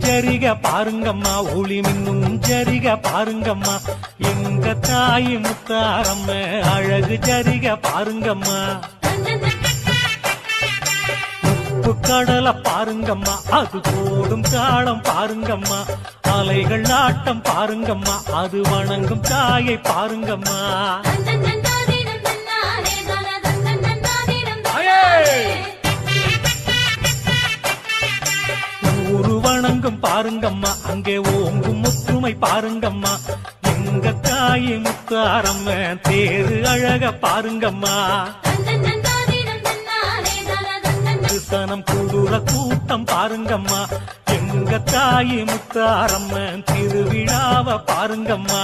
ஜரிக பாருங்கம்மா, ஒளி மின்னும் ஜரிக பாருங்கம்மா, எங்க தாய் முத்தாரம்ம அழகு ஜரிக பாருங்கம்மா. உப்பு கடலை பாருங்கம்மா, அது போடும் தாளம் பாருங்கம்மா, அலைகள் நாட்டம் பாருங்கம்மா, அது வணங்கும் தாயை பாருங்கம்மா. ஊரு வணங்கும் பாருங்கம்மா, அங்கே ஓங்கும் முத்துமை பாருங்கம்மா, எங்க தாயை முத்தாரம்ம தேரு அழக பாருங்கம்மா. சனம் கூடுற கூட்டம் பாருங்கம்மா, எங்க தாயை முத்தாரம்ம திருவிழாவ பாருங்கம்மா.